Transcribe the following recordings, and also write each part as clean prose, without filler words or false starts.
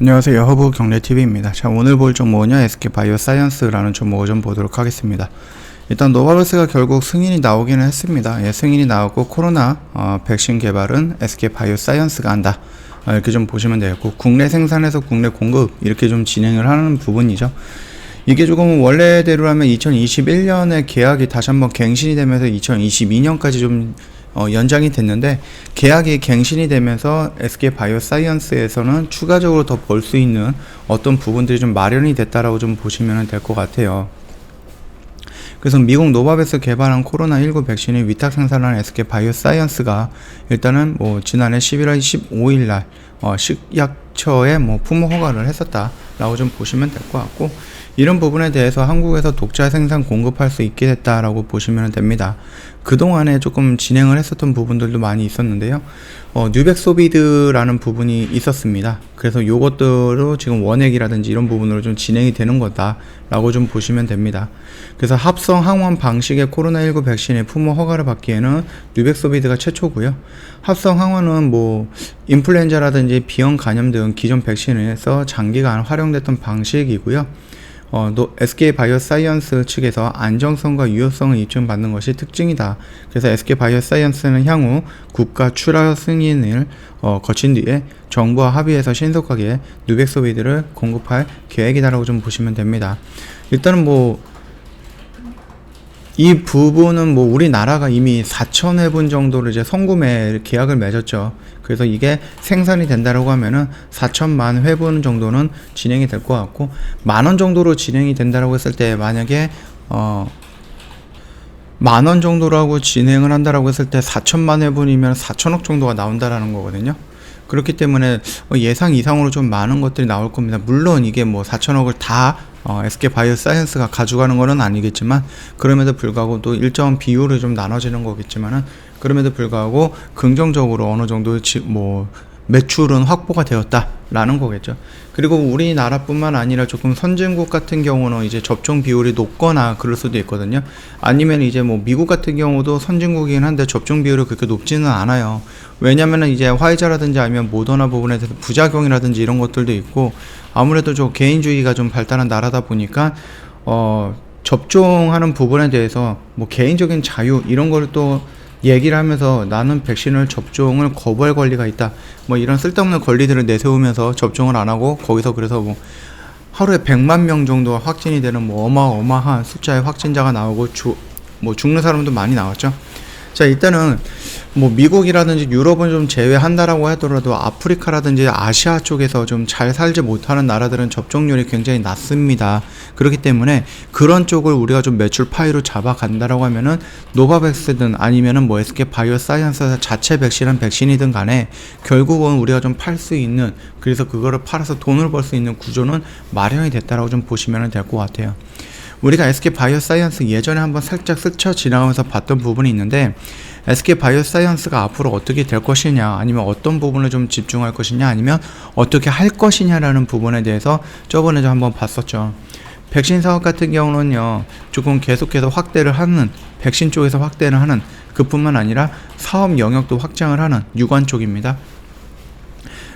안녕하세요. 허브 경제TV입니다. 자, 오늘 볼 종목은요, SK바이오사이언스라는 종목을 좀 보도록 하겠습니다. 일단 노바백스가 결국 승인이 나오기는 했습니다. 예, 승인이 나오고 코로나 백신 개발은 SK바이오사이언스가 한다. 이렇게 좀 보시면 되겠고, 국내 생산에서 국내 공급 이렇게 좀 진행을 하는 부분이죠. 이게 조금 원래대로라면 2021년에 계약이 다시 한번 갱신이 되면서 2022년까지 좀 연장이 됐는데, 계약이 갱신이 되면서 SK바이오사이언스에서는 추가적으로 더 벌 수 있는 어떤 부분들이 좀 마련이 됐다라고 좀 보시면 될 것 같아요. 그래서 미국 노바백스 개발한 코로나19 백신의 위탁 생산을 한 SK바이오사이언스가 일단은 지난해 11월 15일 날 식약처에 품목 허가를 했었다라고 좀 보시면 될 것 같고, 이런 부분에 대해서 한국에서 독자 생산 공급할 수 있게 됐다라고 보시면 됩니다. 그동안에 조금 진행을 했었던 부분들도 많이 있었는데요. 뉴백소비드라는 부분이 있었습니다. 그래서 요것들로 지금 원액이라든지 이런 부분으로 좀 진행이 되는 거다라고 좀 보시면 됩니다. 그래서 합성 항원 방식의 코로나19 백신의 품목 허가를 받기에는 뉴백소비드가 최초고요. 합성 항원은 인플루엔자라든지 비형 간염 등 기존 백신에서 장기간 활용됐던 방식이고요. SK바이오사이언스 측에서 안정성과 유효성을 입증받는 것이 특징이다. 그래서 SK바이오사이언스는 향후 국가 출하 승인을 거친 뒤에 정부와 합의해서 신속하게 뉴백소비드를 공급할 계획이다라고 좀 보시면 됩니다. 일단은 이 부분은 우리나라가 이미 4,000회분 정도로 이제 선구매 계약을 맺었죠. 그래서 이게 생산이 된다라고 하면은 4천만 회분 정도는 진행이 될 것 같고, 10,000원 정도로 진행이 된다라고 했을 때, 만약에 10,000원 정도라고 진행을 한다라고 했을 때 4천만 회분이면 4천억 정도가 나온다라는 거거든요. 그렇기 때문에 예상 이상으로 좀 많은 것들이 나올 겁니다. 물론 이게 4천억을 다 SK바이오사이언스가 가져가는 거는 아니겠지만, 그럼에도 불구하고 또 일정 비율을 좀 나눠지는 거겠지만은, 그럼에도 불구하고 긍정적으로 어느 정도 매출은 확보가 되었다라는 거겠죠. 그리고 우리나라뿐만 아니라 조금 선진국 같은 경우는 이제 접종 비율이 높거나 그럴 수도 있거든요. 아니면 이제 미국 같은 경우도 선진국이긴 한데 접종 비율이 그렇게 높지는 않아요. 왜냐면은 이제 화이자라든지 아니면 모더나 부분에 대해서 부작용이라든지 이런 것들도 있고, 아무래도 좀 개인주의가 좀 발달한 나라다 보니까 접종하는 부분에 대해서 개인적인 자유 이런 걸 또 얘기를 하면서 나는 백신을 접종을 거부할 권리가 있다, 이런 쓸데없는 권리들을 내세우면서 접종을 안 하고, 거기서 그래서 하루에 100만 명 정도 확진이 되는 어마어마한 숫자의 확진자가 나오고 죽는 사람도 많이 나왔죠. 자, 일단은 미국이라든지 유럽은 좀 제외한다라고 하더라도 아프리카라든지 아시아 쪽에서 좀 잘 살지 못하는 나라들은 접종률이 굉장히 낮습니다. 그렇기 때문에 그런 쪽을 우리가 좀 매출 파이로 잡아간다라고 하면은 노바백스든 아니면은 SK바이오사이언스 자체 백신이든 간에 결국은 우리가 좀 팔 수 있는, 그래서 그거를 팔아서 돈을 벌 수 있는 구조는 마련이 됐다라고 좀 보시면 될 것 같아요. 우리가 SK바이오사이언스 예전에 한번 살짝 스쳐 지나가면서 봤던 부분이 있는데, SK바이오사이언스가 앞으로 어떻게 될 것이냐, 아니면 어떤 부분을 좀 집중할 것이냐, 아니면 어떻게 할 것이냐라는 부분에 대해서 저번에 좀 한번 봤었죠. 백신 사업 같은 경우는요, 조금 계속해서 확대를 하는, 백신 쪽에서 확대를 하는, 그뿐만 아니라 사업 영역도 확장을 하는 유관 쪽입니다.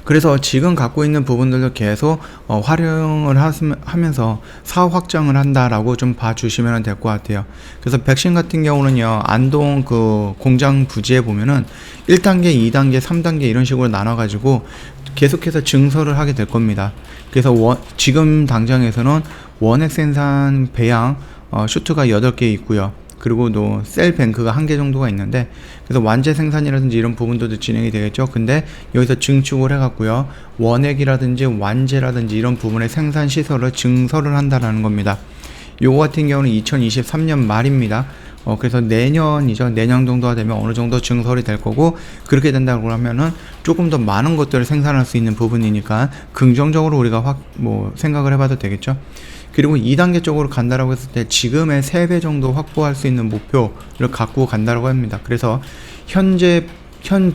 그래서 지금 갖고 있는 부분들도 계속 활용을 하면서 사업 확장을 한다라고 좀 봐주시면 될 것 같아요. 그래서 백신 같은 경우는요, 안동 그 공장 부지에 보면은 1단계, 2단계, 3단계 이런 식으로 나눠가지고 계속해서 증설을 하게 될 겁니다. 그래서 지금 당장에서는 원액 생산 배양 슈트가 8개 있고요. 그리고 또 셀뱅크가 1개 정도가 있는데, 그래서 완제 생산이라든지 이런 부분들도 진행이 되겠죠. 근데 여기서 증축을 해갖고요, 원액이라든지 완제라든지 이런 부분의 생산 시설을 증설을 한다라는 겁니다. 요거 같은 경우는 2023년 말입니다. 그래서 내년이죠. 내년 정도가 되면 어느 정도 증설이 될 거고, 그렇게 된다고 하면은 조금 더 많은 것들을 생산할 수 있는 부분이니까 긍정적으로 우리가 생각을 해봐도 되겠죠. 그리고 2단계 쪽으로 간다라고 했을 때 지금의 3배 정도 확보할 수 있는 목표를 갖고 간다라고 합니다. 그래서 현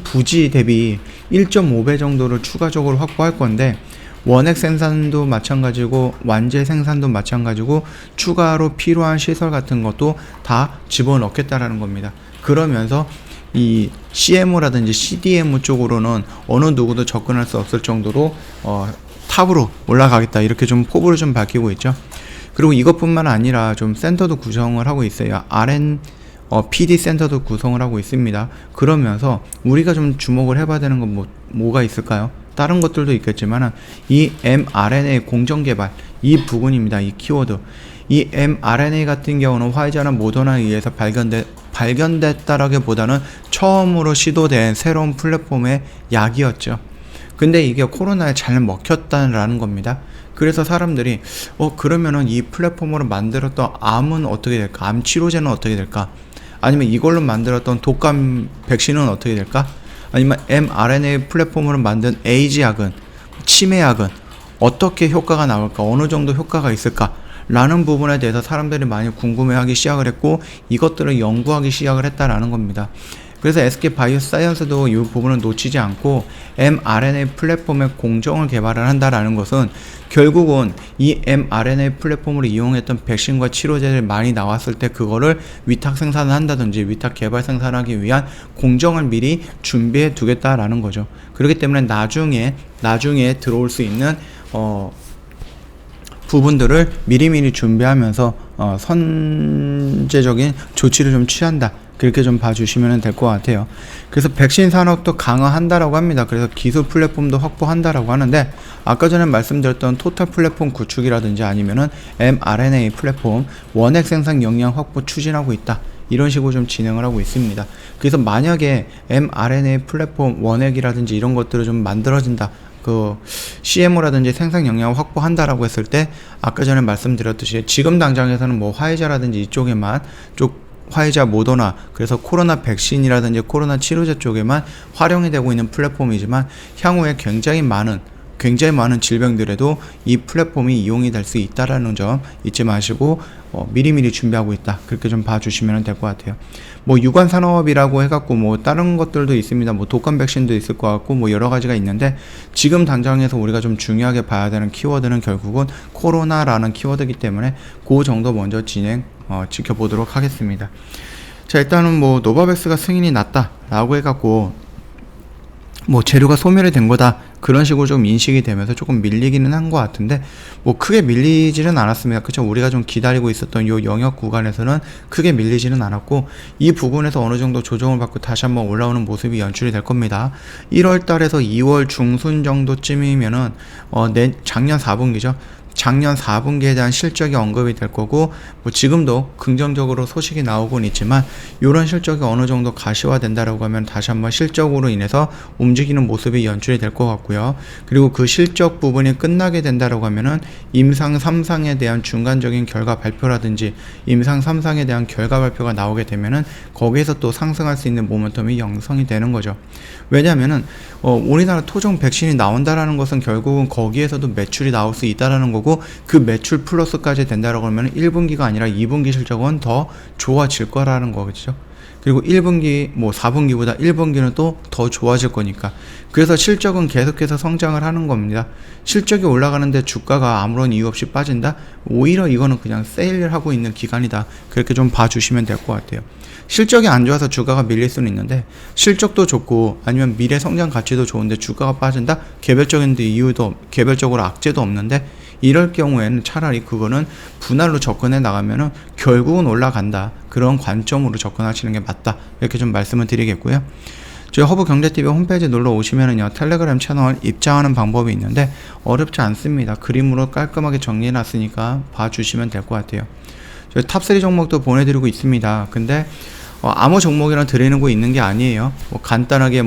부지 대비 1.5배 정도를 추가적으로 확보할 건데, 원액 생산도 마찬가지고 완제 생산도 마찬가지고 추가로 필요한 시설 같은 것도 다 집어넣겠다라는 겁니다. 그러면서 이 CMO라든지 CDMO 쪽으로는 어느 누구도 접근할 수 없을 정도로 탑으로 올라가겠다 이렇게 좀 포부를 좀 밝히고 있죠. 그리고 이것뿐만 아니라 좀 센터도 구성을 하고 있어요. PD 센터도 구성을 하고 있습니다. 그러면서 우리가 좀 주목을 해봐야 되는 건 뭐가 있을까요? 다른 것들도 있겠지만 이 mRNA 공정개발 이 부분입니다. 이 키워드. 이 mRNA 같은 경우는 화이자나 모더나에 의해서 발견됐다라기보다는 처음으로 시도된 새로운 플랫폼의 약이었죠. 근데 이게 코로나에 잘 먹혔다라는 겁니다. 그래서 사람들이 그러면은 이 플랫폼으로 만들었던 암은 어떻게 될까? 암 치료제는 어떻게 될까? 아니면 이걸로 만들었던 독감 백신은 어떻게 될까? 아니면 mRNA 플랫폼으로 만든 에이즈 약은, 치매 약은 어떻게 효과가 나올까? 어느 정도 효과가 있을까? 라는 부분에 대해서 사람들이 많이 궁금해하기 시작을 했고 이것들을 연구하기 시작을 했다라는 겁니다. 그래서 SK 바이오사이언스도 이 부분을 놓치지 않고 mRNA 플랫폼의 공정을 개발을 한다라는 것은 결국은 이 mRNA 플랫폼을 이용했던 백신과 치료제를 많이 나왔을 때 그거를 위탁 생산을 한다든지 위탁 개발 생산하기 위한 공정을 미리 준비해 두겠다라는 거죠. 그렇기 때문에 나중에 들어올 수 있는 부분들을 미리미리 준비하면서 선제적인 조치를 좀 취한다. 그렇게 좀 봐주시면 될 것 같아요. 그래서 백신 산업도 강화한다라고 합니다. 그래서 기술 플랫폼도 확보한다라고 하는데 아까 전에 말씀드렸던 토탈 플랫폼 구축이라든지 아니면은 mRNA 플랫폼 원액 생산 역량 확보 추진하고 있다. 이런 식으로 좀 진행을 하고 있습니다. 그래서 만약에 mRNA 플랫폼 원액이라든지 이런 것들을 좀 만들어진다. CMO라든지 생산 역량을 확보한다라고 했을 때 아까 전에 말씀드렸듯이 지금 당장에서는 뭐 화이자라든지 이쪽에만 화이자, 모더나, 그래서 코로나 백신이라든지 코로나 치료제 쪽에만 활용이 되고 있는 플랫폼이지만 향후에 굉장히 많은 질병들에도 이 플랫폼이 이용이 될 수 있다라는 점 잊지 마시고 미리미리 준비하고 있다. 그렇게 좀 봐주시면 될 것 같아요. 유관 산업이라고 해갖고 다른 것들도 있습니다. 독감 백신도 있을 것 같고 여러 가지가 있는데 지금 당장에서 우리가 좀 중요하게 봐야 되는 키워드는 결국은 코로나라는 키워드이기 때문에 그 정도 먼저 지켜보도록 하겠습니다. 자, 일단은 노바백스가 승인이 났다라고 해갖고 재료가 소멸이 된 거다 그런 식으로 좀 인식이 되면서 조금 밀리기는 한 것 같은데 크게 밀리지는 않았습니다. 그쵸? 우리가 좀 기다리고 있었던 요 영역 구간에서는 크게 밀리지는 않았고 이 부분에서 어느 정도 조정을 받고 다시 한번 올라오는 모습이 연출이 될 겁니다. 1월 달에서 2월 중순 정도쯤이면은 작년 4분기죠. 작년 4분기에 대한 실적이 언급이 될 거고 지금도 긍정적으로 소식이 나오곤 있지만 이런 실적이 어느 정도 가시화된다라고 하면 다시 한번 실적으로 인해서 움직이는 모습이 연출이 될 것 같고요. 그리고 그 실적 부분이 끝나게 된다라고 하면은 임상 3상에 대한 중간적인 결과 발표라든지 임상 3상에 대한 결과 발표가 나오게 되면은 거기에서 또 상승할 수 있는 모멘텀이 형성이 되는 거죠. 왜냐하면은 우리나라 토종 백신이 나온다라는 것은 결국은 거기에서도 매출이 나올 수 있다라는 거고 그 매출 플러스까지 된다라고 하면 1분기가 아니라 2분기 실적은 더 좋아질 거라는 거겠죠. 그리고 1분기 4분기보다 1분기는 또 더 좋아질 거니까 그래서 실적은 계속해서 성장을 하는 겁니다. 실적이 올라가는데 주가가 아무런 이유 없이 빠진다? 오히려 이거는 그냥 세일을 하고 있는 기간이다. 그렇게 좀 봐주시면 될 것 같아요. 실적이 안 좋아서 주가가 밀릴 수는 있는데 실적도 좋고 아니면 미래 성장 가치도 좋은데 주가가 빠진다? 개별적으로 악재도 없는데 이럴 경우에는 차라리 그거는 분할로 접근해 나가면은 결국은 올라간다. 그런 관점으로 접근하시는 게 맞다. 이렇게 좀 말씀을 드리겠고요. 저희 허브경제TV 홈페이지 놀러 오시면은요, 텔레그램 채널 입장하는 방법이 있는데 어렵지 않습니다. 그림으로 깔끔하게 정리해 놨으니까 봐주시면 될 것 같아요. 저희 탑3 종목도 보내드리고 있습니다. 근데 아무 종목이나 드리는 거 있는 게 아니에요. 간단하게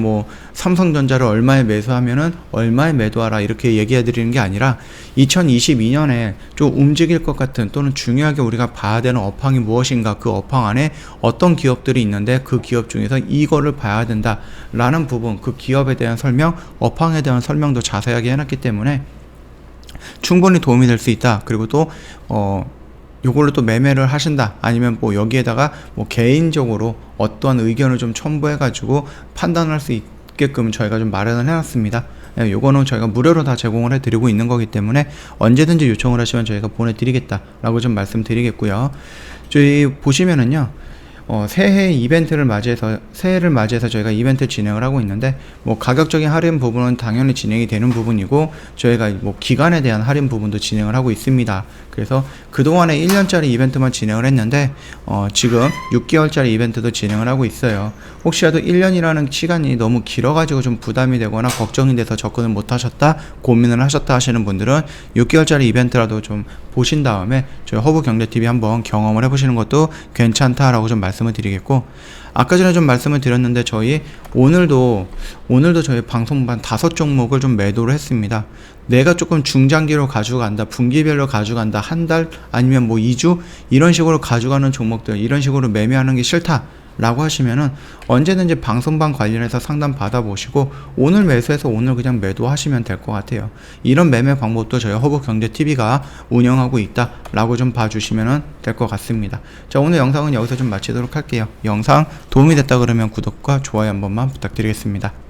삼성전자를 얼마에 매수하면은 얼마에 매도하라 이렇게 얘기해 드리는 게 아니라 2022년에 좀 움직일 것 같은 또는 중요하게 우리가 봐야 되는 업황이 무엇인가, 그 업황 안에 어떤 기업들이 있는데 그 기업 중에서 이거를 봐야 된다라는 부분, 그 기업에 대한 설명, 업황에 대한 설명도 자세하게 해놨기 때문에 충분히 도움이 될 수 있다. 그리고 또 요걸로 또 매매를 하신다 아니면 여기에다가 개인적으로 어떠한 의견을 좀 첨부해 가지고 판단할 수 있게끔 저희가 좀 마련을 해놨습니다. 요거는 저희가 무료로 다 제공을 해드리고 있는 거기 때문에 언제든지 요청을 하시면 저희가 보내드리겠다 라고 좀 말씀드리겠고요. 저희 보시면은요 새해 이벤트를 맞이해서 새해를 맞이해서 저희가 이벤트 진행을 하고 있는데 뭐 가격적인 할인 부분은 당연히 진행이 되는 부분이고 저희가 뭐 기간에 대한 할인 부분도 진행을 하고 있습니다. 그래서 그동안에 1년짜리 이벤트만 진행을 했는데 지금 6개월짜리 이벤트도 진행을 하고 있어요. 혹시라도 1년이라는 시간이 너무 길어가지고 좀 부담이 되거나 걱정이 돼서 접근을 못하셨다, 고민을 하셨다 하시는 분들은 6개월짜리 이벤트라도 좀 보신 다음에 저희 허브경제TV 한번 경험을 해보시는 것도 괜찮다라고 좀 말씀을 드리겠고, 아까 전에 좀 말씀을 드렸는데 저희 오늘도 저희 방송반 5종목을 좀 매도를 했습니다. 내가 조금 중장기로 가져간다, 분기별로 가져간다, 한 달 아니면 뭐 2주 이런 식으로 가져가는 종목들, 이런 식으로 매매하는 게 싫다 라고 하시면은 언제든지 방송반 관련해서 상담 받아보시고 오늘 매수해서 오늘 그냥 매도하시면 될 것 같아요. 이런 매매 방법도 저희 허브경제TV가 운영하고 있다 라고 좀 봐주시면 될 것 같습니다. 자, 오늘 영상은 여기서 좀 마치도록 할게요. 영상 도움이 됐다 그러면 구독과 좋아요 한 번만 부탁드리겠습니다.